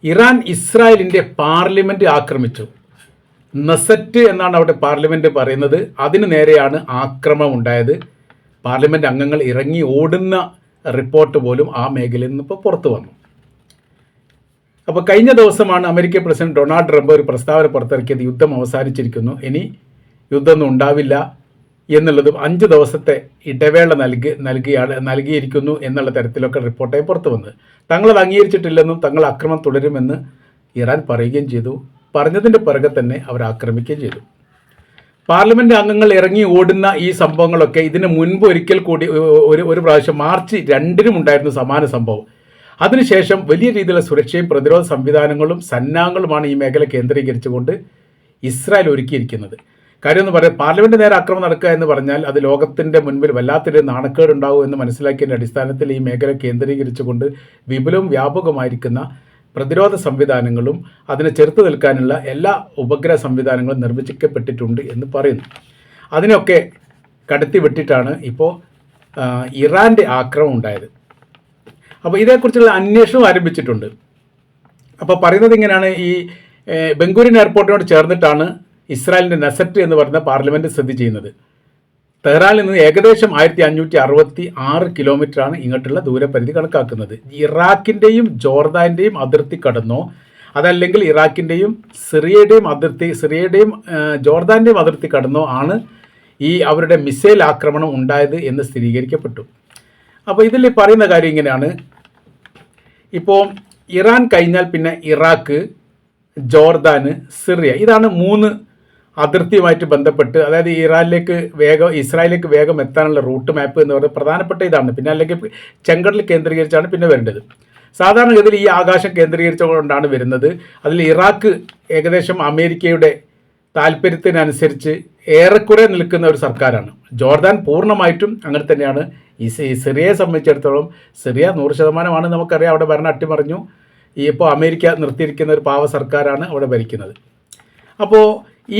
Iran ഇസ്രായേലിൻ്റെ parliament ആക്രമിച്ചു. Knesset എന്നാണ് അവിടെ പാർലമെൻറ്റ് പറയുന്നത്. അതിന് നേരെയാണ് ആക്രമണം ഉണ്ടായത്. പാർലമെൻറ്റ് അംഗങ്ങൾ ഇറങ്ങി ഓടുന്ന റിപ്പോർട്ട് പോലും ആ മേഖലയിൽ നിന്ന് ഇപ്പോൾ പുറത്തു വന്നു. അപ്പോൾ കഴിഞ്ഞ ദിവസമാണ് അമേരിക്കൻ പ്രസിഡന്റ് ഡൊണാൾഡ് ട്രംപ് ഒരു പ്രസ്താവന പുറത്തിറക്കിയത്. യുദ്ധം അവസാനിച്ചിരിക്കുന്നു, ഇനി യുദ്ധമൊന്നും ഉണ്ടാവില്ല എന്നുള്ളതും 5 ദിവസത്തെ ഇടവേള നൽകിയിരിക്കുന്നു എന്നുള്ള തരത്തിലൊക്കെ റിപ്പോർട്ടായി പുറത്തു വന്നത്. തങ്ങളത് അംഗീകരിച്ചിട്ടില്ലെന്നും തങ്ങൾ ആക്രമണം തുടരുമെന്ന് ഇറാൻ പറയുകയും ചെയ്തു. പറഞ്ഞതിൻ്റെ പിറകെ തന്നെ അവർ ആക്രമിക്കുകയും ചെയ്തു. പാർലമെൻറ്റ് അംഗങ്ങൾ ഇറങ്ങി ഓടുന്ന ഈ സംഭവങ്ങളൊക്കെ ഇതിന് മുൻപ് ഒരിക്കൽ കൂടി ഒരു പ്രാവശ്യം മാർച്ച് 2 ഉണ്ടായിരുന്നു സമാന സംഭവം. അതിനുശേഷം വലിയ രീതിയിലുള്ള സുരക്ഷയും പ്രതിരോധ സംവിധാനങ്ങളും സന്നാഹങ്ങളുമാണ് ഈ മേഖല കേന്ദ്രീകരിച്ചുകൊണ്ട് ഇസ്രായേൽ ഒരുക്കിയിരിക്കുന്നത്. കാര്യം എന്ന് പറയാം, പാർലമെൻറ്റ് നേരെ ആക്രമണം നടക്കുക എന്ന് പറഞ്ഞാൽ അത് ലോകത്തിൻ്റെ മുൻപിൽ വല്ലാത്തൊരു നാണക്കേടുണ്ടാവും എന്ന് മനസ്സിലാക്കിയതിൻ്റെ അടിസ്ഥാനത്തിൽ ഈ മേഖല കേന്ദ്രീകരിച്ചുകൊണ്ട് വിപുലവും വ്യാപകമായിരിക്കുന്ന പ്രതിരോധ സംവിധാനങ്ങളും അതിനെ ചെറുത്തു നിൽക്കാനുള്ള എല്ലാ ഉപഗ്രഹ സംവിധാനങ്ങളും നിർമ്മിക്കപ്പെട്ടിട്ടുണ്ട് എന്ന് പറയുന്നു. അതിനൊക്കെ കടത്തി വിട്ടിട്ടാണ് ഇപ്പോൾ ഇറാൻ്റെ ആക്രമണം ഉണ്ടായത്. അപ്പോൾ ഇതേക്കുറിച്ചുള്ള അന്വേഷണം ആരംഭിച്ചിട്ടുണ്ട്. അപ്പോൾ പറയുന്നത് ഇങ്ങനെയാണ്, ഈ ബെൻഗൂരിയൻ എയർപോർട്ടിനോട് ചേർന്നിട്ടാണ് ഇസ്രായേലിൻ്റെ നെസറ്റ് എന്ന് പറയുന്ന പാർലമെൻറ്റ് സ്ഥിതി ചെയ്യുന്നത്. തെഹ്റാനിൽ നിന്ന് ഏകദേശം 1566 കിലോമീറ്ററാണ് ഇങ്ങോട്ടുള്ള ദൂരപരിധി കണക്കാക്കുന്നത്. ഇറാഖിൻ്റെയും ജോർദാൻ്റെയും അതിർത്തി കടന്നോ അതല്ലെങ്കിൽ ഇറാഖിൻ്റെയും സിറിയയുടെയും ജോർദാൻ്റെയും അതിർത്തി കടന്നോ ആണ് ഈ അവരുടെ മിസൈൽ ആക്രമണം ഉണ്ടായത് എന്ന് സ്ഥിരീകരിക്കപ്പെട്ടു. അപ്പോൾ ഇതിൽ പറയുന്ന കാര്യം ഇങ്ങനെയാണ്, ഇപ്പോൾ ഇറാൻ കഴിഞ്ഞാൽ പിന്നെ ഇറാഖ്, ജോർദാന്, സിറിയ, ഇതാണ് 3 അതിർത്തിയുമായിട്ട് ബന്ധപ്പെട്ട്, അതായത് ഇസ്രായേലിലേക്ക് വേഗം എത്താനുള്ള റൂട്ട് മാപ്പ് എന്ന് പറയുന്നത് പ്രധാനപ്പെട്ട ഇതാണ്. പിന്നെ അല്ലെങ്കിൽ ചെങ്കടൽ കേന്ദ്രീകരിച്ചാണ് പിന്നെ വരേണ്ടത്. സാധാരണഗതിയിൽ ഈ ആകാശം കേന്ദ്രീകരിച്ചുകൊണ്ടാണ് വരുന്നത്. അതിൽ ഇറാഖ് ഏകദേശം അമേരിക്കയുടെ താല്പര്യത്തിനനുസരിച്ച് ഏറെക്കുറെ നിൽക്കുന്ന ഒരു സർക്കാരാണ്. ജോർദാൻ പൂർണ്ണമായിട്ടും അങ്ങനെ തന്നെയാണ്. ഈ സിറിയയെ സംബന്ധിച്ചിടത്തോളം സിറിയ 100% നമുക്കറിയാം, അവിടെ ഭരണം അട്ടിമറിഞ്ഞു. ഇപ്പോൾ അമേരിക്ക നിർത്തിയിരിക്കുന്ന ഒരു പാവ സർക്കാരാണ് അവിടെ ഭരിക്കുന്നത്. അപ്പോൾ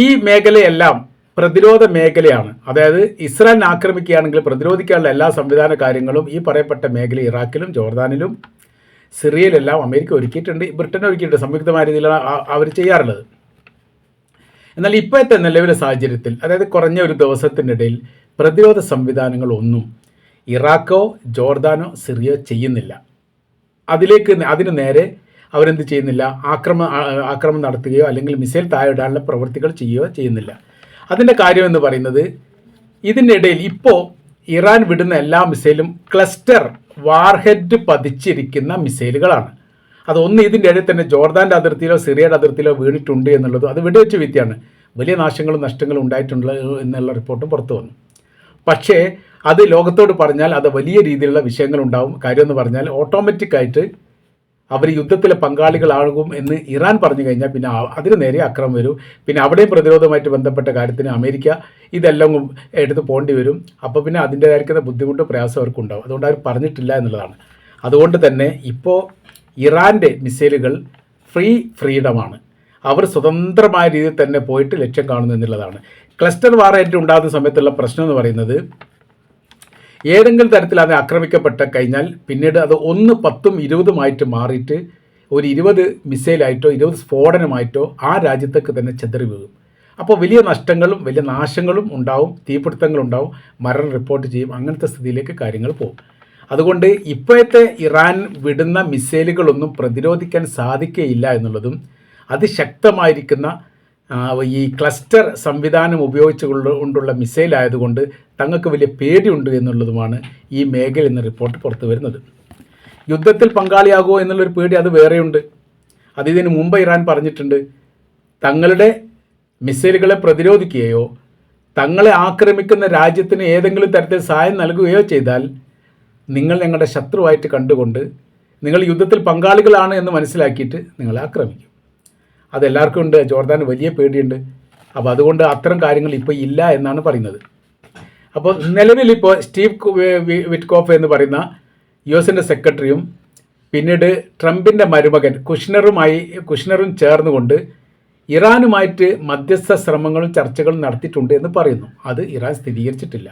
ഈ മേഖലയെല്ലാം പ്രതിരോധ മേഖലയാണ്. അതായത് ഇസ്രായേലിനെ ആക്രമിക്കുകയാണെങ്കിൽ പ്രതിരോധിക്കാനുള്ള എല്ലാ സംവിധാന കാര്യങ്ങളും ഈ പറയപ്പെട്ട മേഖല ഇറാഖിലും ജോർദാനിലും സിറിയയിലെല്ലാം അമേരിക്ക ഒരുക്കിയിട്ടുണ്ട്, ബ്രിട്ടൻ ഒരുക്കിയിട്ടുണ്ട്. സംയുക്തമായ രീതിയിലാണ് അവർ ചെയ്യാറുള്ളത്. എന്നാൽ ഇപ്പോഴത്തെ നിലവിലെ സാഹചര്യത്തിൽ, അതായത് കുറഞ്ഞ ഒരു ദിവസത്തിനിടയിൽ പ്രതിരോധ സംവിധാനങ്ങളൊന്നും ഇറാഖോ ജോർദാനോ സിറിയോ ചെയ്യുന്നില്ല. അതിന് നേരെ അവരെന്ത് ചെയ്യുന്നില്ല, ആക്രമണം നടത്തുകയോ അല്ലെങ്കിൽ മിസൈൽ താഴെയിടാനുള്ള പ്രവൃത്തികൾ ചെയ്യുകയോ ചെയ്യുന്നില്ല. അതിൻ്റെ കാര്യം എന്ന് പറയുന്നത്, ഇതിൻ്റെ ഇടയിൽ ഇപ്പോൾ ഇറാൻ വിടുന്ന എല്ലാ മിസൈലും ക്ലസ്റ്റർ വാർഹെഡ് പതിച്ചിരിക്കുന്ന മിസൈലുകളാണ്. അതൊന്ന് ഇതിൻ്റെ ഇടയിൽ തന്നെ ജോർദാൻ്റെ അതിർത്തിയിലോ സിറിയയുടെ അതിർത്തിയിലോ വീണിട്ടുണ്ട് എന്നുള്ളതും അത് വെടിവെച്ച് വീഴ്ത്തിയാണ്. വലിയ നാശങ്ങളും നഷ്ടങ്ങളും ഉണ്ടായിട്ടുണ്ട് എന്നുള്ള റിപ്പോർട്ടും പുറത്തു വന്നു. പക്ഷേ അത് ലോകത്തോട് പറഞ്ഞാൽ അത് വലിയ രീതിയിലുള്ള വിഷയങ്ങളുണ്ടാവും. കാര്യമെന്ന് പറഞ്ഞാൽ ഓട്ടോമാറ്റിക്കായിട്ട് അവർ യുദ്ധത്തിലെ പങ്കാളികളാകും എന്ന് ഇറാൻ പറഞ്ഞു കഴിഞ്ഞാൽ പിന്നെ അതിന് നേരെ ആക്രമണം വരും. പിന്നെ അവിടെയും പ്രതിരോധവുമായിട്ട് ബന്ധപ്പെട്ട കാര്യത്തിന് അമേരിക്ക ഇതെല്ലാം എടുത്ത് പോകേണ്ടി വരും. അപ്പോൾ പിന്നെ അതിൻ്റേതായിരിക്കുന്ന ബുദ്ധിമുട്ട് പ്രയാസം അവർക്കുണ്ടാവും. അതുകൊണ്ട് അവർ പറഞ്ഞിട്ടില്ല എന്നുള്ളതാണ്. അതുകൊണ്ട് തന്നെ ഇപ്പോൾ ഇറാൻ്റെ മിസൈലുകൾ ഫ്രീഡമാണ്. അവർ സ്വതന്ത്രമായ രീതിയിൽ തന്നെ പോയിട്ട് ലക്ഷ്യം കാണുന്നു എന്നുള്ളതാണ്. ക്ലസ്റ്റർ വാറായിട്ട് ഉണ്ടാകുന്ന സമയത്തുള്ള പ്രശ്നം എന്ന് പറയുന്നത്, ഏതെങ്കിലും തരത്തിൽ അത് ആക്രമിക്കപ്പെട്ട കഴിഞ്ഞാൽ പിന്നീട് അത് 1, 10, 20 മാറിയിട്ട് ഒരു 20 മിസൈലായിട്ടോ 20 സ്ഫോടനമായിട്ടോ ആ രാജ്യത്തേക്ക് തന്നെ ചെതറി വീഴും. അപ്പോൾ വലിയ നഷ്ടങ്ങളും വലിയ നാശങ്ങളും ഉണ്ടാവും, തീപിടുത്തങ്ങളുണ്ടാവും, മരണം റിപ്പോർട്ട് ചെയ്യും. അങ്ങനത്തെ സ്ഥിതിയിലേക്ക് കാര്യങ്ങൾ പോകും. അതുകൊണ്ട് ഇപ്പോഴത്തെ ഇറാൻ വിടുന്ന മിസൈലുകളൊന്നും പ്രതിരോധിക്കാൻ സാധിക്കുകയില്ല എന്നുള്ളതും, അതിശക്തമായിരിക്കുന്ന ഈ ക്ലസ്റ്റർ സംവിധാനം ഉപയോഗിച്ചുകൊണ്ടുള്ള മിസൈലായതുകൊണ്ട് തങ്ങൾക്ക് വലിയ പേടിയുണ്ട് എന്നുള്ളതുമാണ് ഈ മേഖലയിൽ നിന്ന് റിപ്പോർട്ട് പുറത്തു വരുന്നത്. യുദ്ധത്തിൽ പങ്കാളിയാകുമോ എന്നുള്ളൊരു പേടി അത് വേറെയുണ്ട്. ഇതിന് മുമ്പ് ഇറാൻ പറഞ്ഞിട്ടുണ്ട്, തങ്ങളുടെ മിസൈലുകളെ പ്രതിരോധിക്കുകയോ തങ്ങളെ ആക്രമിക്കുന്ന രാജ്യത്തിന് ഏതെങ്കിലും തരത്തിൽ സഹായം നൽകുകയോ ചെയ്താൽ നിങ്ങൾ ഞങ്ങളുടെ ശത്രുവായിട്ട് കണ്ടുകൊണ്ട് നിങ്ങൾ യുദ്ധത്തിൽ പങ്കാളികളാണ് എന്ന് മനസ്സിലാക്കിയിട്ട് നിങ്ങളെ ആക്രമിക്കും. അതെല്ലാവർക്കും ഉണ്ട്. ജോർദാന് വലിയ പേടിയുണ്ട്. അപ്പോൾ അതുകൊണ്ട് അത്തരം കാര്യങ്ങൾ ഇപ്പോൾ ഇല്ല എന്നാണ് പറയുന്നത്. അപ്പോൾ നിലവിൽ ഇപ്പോൾ സ്റ്റീവ് വിറ്റ്കോഫ് എന്ന് പറയുന്ന US സെക്രട്ടറിയും പിന്നീട് ട്രംപിൻ്റെ മരുമകൻ കുഷ്നറും ചേർന്നുകൊണ്ട് ഇറാനുമായിട്ട് മധ്യസ്ഥ ശ്രമങ്ങളും ചർച്ചകളും നടത്തിയിട്ടുണ്ട് എന്ന് പറയുന്നു. അത് ഇറാൻ സ്ഥിരീകരിച്ചിട്ടില്ല.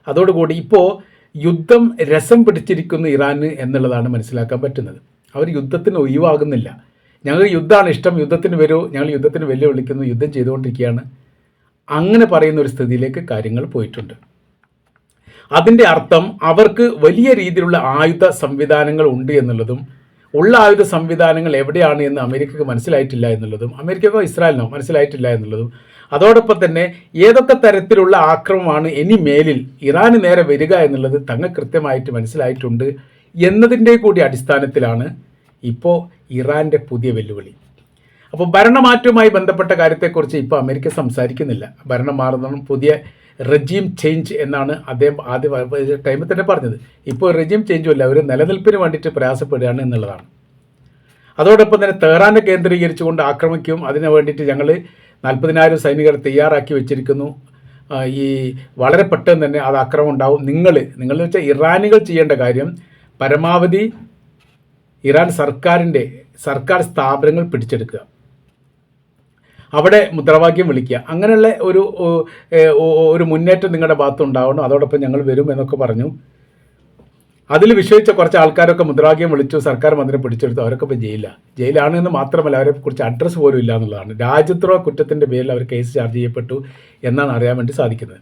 അതോടുകൂടി ഇപ്പോൾ യുദ്ധം രസം പിടിച്ചിരിക്കുന്നു ഇറാന് എന്നുള്ളതാണ് മനസ്സിലാക്കാൻ പറ്റുന്നത്. അവർ യുദ്ധത്തിന് ഒഴിവാകുന്നില്ല. ഞങ്ങൾക്ക് യുദ്ധമാണ് ഇഷ്ടം, യുദ്ധത്തിന് വരൂ, ഞങ്ങൾ യുദ്ധത്തിന് വെല്ലുവിളിക്കുന്നു, യുദ്ധം ചെയ്തുകൊണ്ടിരിക്കുകയാണ്, അങ്ങനെ പറയുന്ന ഒരു സ്ഥിതിയിലേക്ക് കാര്യങ്ങൾ പോയിട്ടുണ്ട്. അതിൻ്റെ അർത്ഥം അവർക്ക് വലിയ രീതിയിലുള്ള ആയുധ സംവിധാനങ്ങൾ ഉണ്ട് എന്നുള്ളതും, ഉള്ള ആയുധ സംവിധാനങ്ങൾ എവിടെയാണ് എന്ന് അമേരിക്കക്ക് മനസ്സിലായിട്ടില്ല എന്നുള്ളതും, അമേരിക്കക്കോ ഇസ്രായേലിനോ മനസ്സിലായിട്ടില്ല എന്നുള്ളതും, അതോടൊപ്പം തന്നെ ഏതൊക്കെ തരത്തിലുള്ള ആക്രമണമാണ് ഇനി മേലിൽ ഇറാന് നേരെ വരിക എന്നുള്ളത് തങ്ങൾ കൃത്യമായിട്ട് മനസ്സിലായിട്ടുണ്ട് എന്നതിൻ്റെ കൂടി അടിസ്ഥാനത്തിലാണ് ഇപ്പോൾ ഇറാൻ്റെ പുതിയ വെല്ലുവിളി. അപ്പോൾ ഭരണമാറ്റവുമായി ബന്ധപ്പെട്ട കാര്യത്തെക്കുറിച്ച് ഇപ്പോൾ അമേരിക്ക സംസാരിക്കുന്നില്ല. ഭരണം മാറുന്നതും പുതിയ റെജീം ചേഞ്ച് എന്നാണ് അദ്ദേഹം ആദ്യ ടൈമിൽ തന്നെ പറഞ്ഞത്. ഇപ്പോൾ റെജീം ചേഞ്ചും അല്ല, ഒരു നിലനിൽപ്പിന് വേണ്ടിയിട്ട് പ്രയാസപ്പെടുകയാണ് എന്നുള്ളതാണ്. അതോടൊപ്പം തന്നെ തെഹ്റാനെ കേന്ദ്രീകരിച്ചുകൊണ്ട് ആക്രമിക്കും, അതിനു വേണ്ടിയിട്ട് ഞങ്ങൾ 40,000 സൈനികരെ തയ്യാറാക്കി വെച്ചിരിക്കുന്നു, ഈ വളരെ പെട്ടെന്ന് തന്നെ അത് ആക്രമണം ഉണ്ടാവും. നിങ്ങൾ വെച്ചാൽ ഇറാനികൾ ചെയ്യേണ്ട കാര്യം പരമാവധി ഇറാൻ സർക്കാർ സ്ഥാപനങ്ങൾ പിടിച്ചെടുക്കുക, അവിടെ മുദ്രാവാക്യം വിളിക്കുക, അങ്ങനെയുള്ള ഒരു മുന്നേറ്റം നിങ്ങളുടെ ഭാഗത്ത് ഉണ്ടാവണം, അതോടൊപ്പം ഞങ്ങൾ വരും എന്നൊക്കെ പറഞ്ഞു. അതിൽ വിശ്വസിച്ച കുറച്ച് ആൾക്കാരൊക്കെ മുദ്രാവാക്യം വിളിച്ചു, സർക്കാർ മന്ത്രിയെ പിടിച്ചെടുത്തു, അവരൊക്കെ ഇപ്പോൾ ജയിലാണ് എന്ന് മാത്രമല്ല അവരെ കുറിച്ച് അഡ്രസ്സ് പോലും ഇല്ല എന്നുള്ളതാണ്. രാജ്യദ്രോഹ കുറ്റത്തിൻ്റെ പേരിൽ അവർ കേസ് ചാർജ് ചെയ്യപ്പെട്ടു എന്നാണ് അറിയാൻ വേണ്ടി സാധിക്കുന്നത്.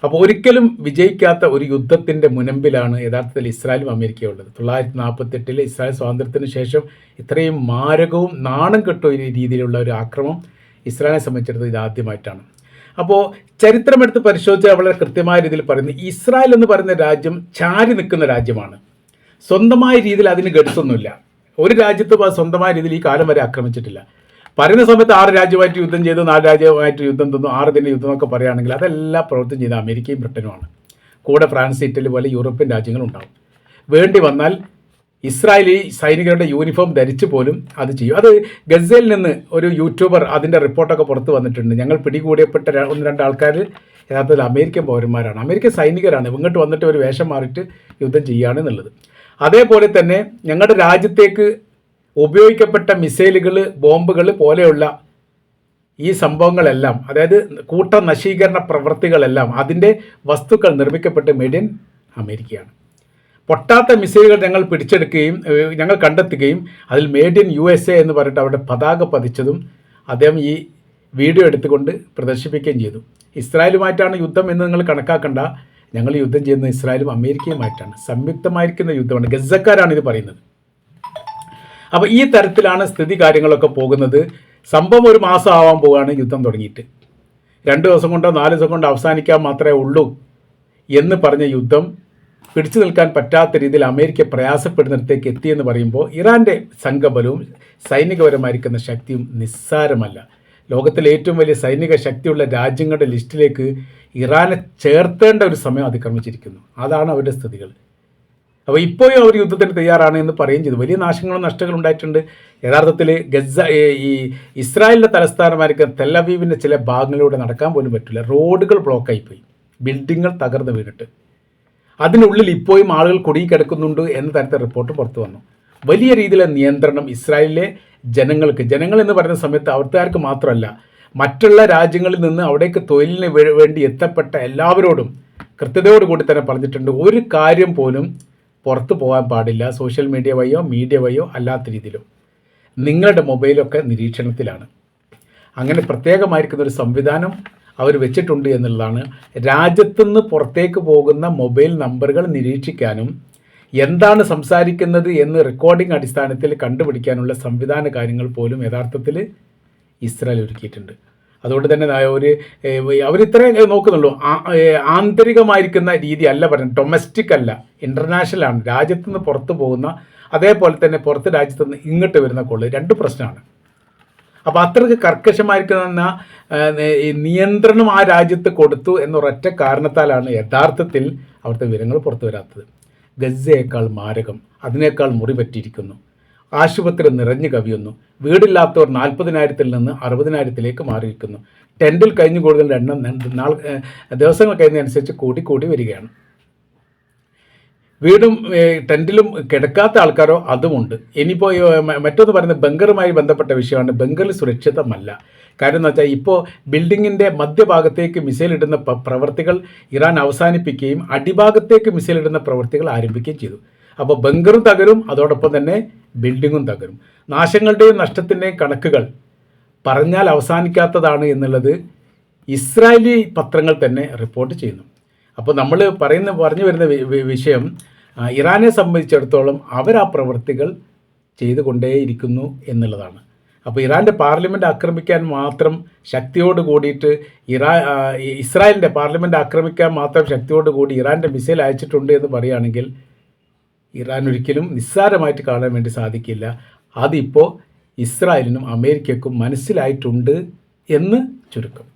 അപ്പോൾ ഒരിക്കലും വിജയിക്കാത്ത ഒരു യുദ്ധത്തിൻ്റെ മുനമ്പിലാണ് യഥാർത്ഥത്തിൽ ഇസ്രായേലും അമേരിക്കയും ഉള്ളത്. 1948 ഇസ്രായേൽ സ്വാതന്ത്ര്യത്തിന് ശേഷം ഇത്രയും മാരകവും നാണം കെട്ട രീതിയിലുള്ള ഒരു ആക്രമണം ഇസ്രായേലിനെ സംബന്ധിച്ചിടത്തോളം ഇതാദ്യമായിട്ടാണ്. അപ്പോൾ ചരിത്രമെടുത്ത് പരിശോധിച്ചാൽ വളരെ കൃത്യമായ രീതിയിൽ പറയുന്നത്, ഇസ്രായേൽ എന്ന് പറയുന്ന രാജ്യം ചാരി നിൽക്കുന്ന രാജ്യമാണ്. സ്വന്തമായ രീതിയിൽ അതിന് ഗഡ്സൊന്നുമില്ല. ഒരു രാജ്യത്തും അത് സ്വന്തമായ രീതിയിൽ ഈ കാലം വരെ ആക്രമിച്ചിട്ടില്ല. പറയുന്ന സമയത്ത് 6 രാജ്യമായിട്ട് യുദ്ധം ചെയ്തു, 4 രാജ്യമായിട്ട് യുദ്ധം തന്നു, 6 ദിന യുദ്ധം എന്നൊക്കെ പറയുകയാണെങ്കിൽ അതെല്ലാം പ്രവർത്തനം ചെയ്ത അമേരിക്കയും ബ്രിട്ടനുമാണ്. കൂടെ ഫ്രാൻസ്, ഇറ്റലി പോലെ യൂറോപ്യൻ രാജ്യങ്ങളുണ്ടാവും. വേണ്ടി വന്നാൽ ഇസ്രായേലി സൈനികരുടെ യൂണിഫോം ധരിച്ച് പോലും അത് ചെയ്യും. അത് ഗസയിൽ നിന്ന് ഒരു യൂട്യൂബർ അതിൻ്റെ റിപ്പോർട്ടൊക്കെ പുറത്ത് വന്നിട്ടുണ്ട്. ഞങ്ങൾ പിടികൂടിയപ്പെട്ട 1-2 ആൾക്കാർ യഥാർത്ഥത്തിൽ അമേരിക്കൻ പൗരന്മാരാണ്, അമേരിക്കൻ സൈനികരാണ്, ഇങ്ങോട്ട് വന്നിട്ട് ഒരു വേഷം മാറിയിട്ട് യുദ്ധം ചെയ്യുകയാണ് എന്നുള്ളത്. അതേപോലെ തന്നെ ഞങ്ങളുടെ രാജ്യത്തേക്ക് ഉപയോഗിക്കപ്പെട്ട മിസൈലുകൾ, ബോംബുകൾ പോലെയുള്ള ഈ സംഭവങ്ങളെല്ലാം, അതായത് കൂട്ട നശീകരണ പ്രവൃത്തികളെല്ലാം അതിൻ്റെ വസ്തുക്കൾ നിർമ്മിക്കപ്പെട്ട് മെയ്ഡ് ഇൻ അമേരിക്കയാണ്. പൊട്ടാത്ത മിസൈലുകൾ ഞങ്ങൾ പിടിച്ചെടുക്കുകയും ഞങ്ങൾ കണ്ടെത്തുകയും അതിൽ മെയ്ഡ് ഇൻ USA എന്ന് പറഞ്ഞിട്ട് അവിടെ പതാക പതിച്ചതും അദ്ദേഹം ഈ വീഡിയോ എടുത്തുകൊണ്ട് പ്രദർശിപ്പിക്കുകയും ചെയ്തു. ഇസ്രായേലുമായിട്ടാണ് യുദ്ധം എന്ന് നിങ്ങൾ കണക്കാക്കണ്ട, ഞങ്ങൾ യുദ്ധം ചെയ്യുന്നത് ഇസ്രായേലും അമേരിക്കയുമായിട്ടാണ്, സംയുക്തമായിരിക്കുന്ന യുദ്ധമാണ്. ഗസക്കാരാണ് ഇത് പറയുന്നത്. അപ്പോൾ ഈ തരത്തിലാണ് സ്ഥിതി കാര്യങ്ങളൊക്കെ പോകുന്നത്. സംഭവം 1 മാസം ആവാൻ പോവുകയാണ് യുദ്ധം തുടങ്ങിയിട്ട്. 2 ദിവസം കൊണ്ടോ 4 ദിവസം കൊണ്ടോ അവസാനിക്കാൻ മാത്രമേ ഉള്ളൂ എന്ന് പറഞ്ഞ യുദ്ധം പിടിച്ചു നിൽക്കാൻ പറ്റാത്ത രീതിയിൽ അമേരിക്ക പ്രയാസപ്പെടുന്നിടത്തേക്ക് എത്തിയെന്ന് പറയുമ്പോൾ ഇറാൻ്റെ സംഘബലവും സൈനികപരമായിരിക്കുന്ന ശക്തിയും നിസ്സാരമല്ല. ലോകത്തിലെ ഏറ്റവും വലിയ സൈനിക ശക്തിയുള്ള രാജ്യങ്ങളുടെ ലിസ്റ്റിലേക്ക് ഇറാനെ ചേർത്തേണ്ട ഒരു സമയം അതിക്രമിച്ചിരിക്കുന്നു. അതാണ് അവരുടെ സ്ഥിതികൾ. അപ്പോൾ ഇപ്പോഴും അവർ യുദ്ധത്തിന് തയ്യാറാണ് എന്ന് പറയുകയും ചെയ്തു. വലിയ നാശങ്ങളും നഷ്ടങ്ങളും ഉണ്ടായിട്ടുണ്ട്. യഥാർത്ഥത്തിൽ ഈ ഇസ്രായേലിൻ്റെ തലസ്ഥാനമായിരിക്കുന്ന തെല്ലവീവിൻ്റെ ചില ഭാഗങ്ങളിലൂടെ നടക്കാൻ പോലും പറ്റില്ല. റോഡുകൾ ബ്ലോക്കായിപ്പോയി, ബിൽഡിങ്ങുകൾ തകർന്ന് വീണിട്ട് അതിനുള്ളിൽ ഇപ്പോഴും ആളുകൾ കുടുങ്ങിക്കിടക്കുന്നുണ്ട് എന്ന തരത്തിൽ റിപ്പോർട്ട് പുറത്തു വന്നു. വലിയ രീതിയിലുള്ള നിയന്ത്രണം ഇസ്രായേലിലെ ജനങ്ങൾ എന്ന് പറയുന്ന സമയത്ത് അവിടുത്തുകാർക്ക് മാത്രമല്ല, മറ്റുള്ള രാജ്യങ്ങളിൽ നിന്ന് അവിടേക്ക് തൊഴിലിന് വേണ്ടി എത്തപ്പെട്ട എല്ലാവരോടും കൃത്യതയോടുകൂടി തന്നെ പറഞ്ഞിട്ടുണ്ട്, ഒരു കാര്യം പോലും പുറത്തു പോകാൻ പാടില്ല, സോഷ്യൽ മീഡിയ വഴിയോ അല്ലാത്ത രീതിയിലോ. നിങ്ങളുടെ മൊബൈലൊക്കെ നിരീക്ഷണത്തിലാണ്. അങ്ങനെ പ്രത്യേകമായിരിക്കുന്ന ഒരു സംവിധാനം അവർ വെച്ചിട്ടുണ്ട് എന്നുള്ളതാണ്. രാജ്യത്തുനിന്ന് പുറത്തേക്ക് പോകുന്ന മൊബൈൽ നമ്പറുകൾ നിരീക്ഷിക്കാനും എന്താണ് സംസാരിക്കുന്നത് എന്ന് റെക്കോർഡിംഗ് അടിസ്ഥാനത്തിൽ കണ്ടുപിടിക്കാനുള്ള സംവിധാന കാര്യങ്ങൾ പോലും യഥാർത്ഥത്തിൽ ഇസ്രായേൽ ഒരുക്കിയിട്ടുണ്ട്. അതുകൊണ്ട് തന്നെ അവരിത്രേ നോക്കുന്നുള്ളൂ. ആന്തരികമായിരിക്കുന്ന രീതി അല്ല പറയുന്നത്, ഡൊമസ്റ്റിക് അല്ല, ഇൻ്റർനാഷണലാണ്. രാജ്യത്തുനിന്ന് പുറത്തു പോകുന്ന, അതേപോലെ തന്നെ പുറത്ത് രാജ്യത്തുനിന്ന് ഇങ്ങോട്ട് വരുന്ന കോള് 2 പ്രശ്നമാണ്. അപ്പോൾ അത്രയ്ക്ക് കർക്കശമായിരിക്കുന്ന നിയന്ത്രണം ആ രാജ്യത്ത് കൊടുത്തു എന്നൊരൊറ്റ കാരണത്താലാണ് യഥാർത്ഥത്തിൽ അവിടുത്തെ വിവരങ്ങൾ പുറത്തു വരാത്തത്. ഗസയേക്കാൾ മാരകം, അതിനേക്കാൾ മുറിപറ്റിയിരിക്കുന്നു. ആശുപത്രി നിറഞ്ഞു കവിയുന്നു. വീടില്ലാത്തവർ 40,000-ൽ നിന്ന് 60,000-ലേക്ക് മാറിയിരിക്കുന്നു. ടെൻറ്റിൽ കഴിഞ്ഞു കൂടുതൽ എണ്ണം ദിവസങ്ങൾ കഴിയുന്നതനുസരിച്ച് കൂടി വരികയാണ്. വീടും ടെൻറ്റിലും കിടക്കാത്ത ആൾക്കാരോ അതുമുണ്ട്. ഇനിയിപ്പോൾ മറ്റൊന്ന് പറയുന്നത് ബങ്കറുമായി ബന്ധപ്പെട്ട വിഷയമാണ്. ബങ്കറിൽ സുരക്ഷിതമല്ല. കാര്യം എന്ന് വെച്ചാൽ ഇപ്പോൾ ബിൽഡിങ്ങിൻ്റെ മധ്യഭാഗത്തേക്ക് മിസൈൽ ഇടുന്ന പ്രവൃത്തികൾ ഇറാൻ അവസാനിപ്പിക്കുകയും അടിഭാഗത്തേക്ക് മിസൈൽ ഇടുന്ന പ്രവൃത്തികൾ ആരംഭിക്കുകയും ചെയ്തു. അപ്പോൾ ബങ്കറും തകരും, അതോടൊപ്പം തന്നെ ബിൽഡിങ്ങും തകരും. നാശങ്ങളുടെയും നഷ്ടത്തിൻ്റെയും കണക്കുകൾ പറഞ്ഞാൽ അവസാനിക്കാത്തതാണ് എന്നുള്ളത് ഇസ്രായേലി പത്രങ്ങൾ തന്നെ റിപ്പോർട്ട് ചെയ്യുന്നു. അപ്പോൾ നമ്മൾ പറഞ്ഞു വരുന്ന വിഷയം, ഇറാനെ സംബന്ധിച്ചിടത്തോളം അവർ ആ പ്രവൃത്തികൾ ചെയ്തുകൊണ്ടേയിരിക്കുന്നു എന്നുള്ളതാണ്. അപ്പോൾ ഇറാൻ്റെ പാർലമെൻറ്റ് ആക്രമിക്കാൻ മാത്രം ശക്തിയോട് കൂടിയിട്ട് ഇസ്രായേലിൻ്റെ പാർലമെൻറ്റ് ആക്രമിക്കാൻ മാത്രം ശക്തിയോട് കൂടി ഇറാൻ്റെ മിസൈൽ അയച്ചിട്ടുണ്ട് എന്ന് പറയുകയാണെങ്കിൽ ഇറാൻ ഒരിക്കലും നിസ്സാരമായിട്ട് കാണാൻ വേണ്ടി സാധിക്കില്ല. അതിപ്പോൾ ഇസ്രായേലിനും അമേരിക്കയ്ക്കും മനസ്സിലായിട്ടുണ്ട് എന്ന് ചുരുക്കം.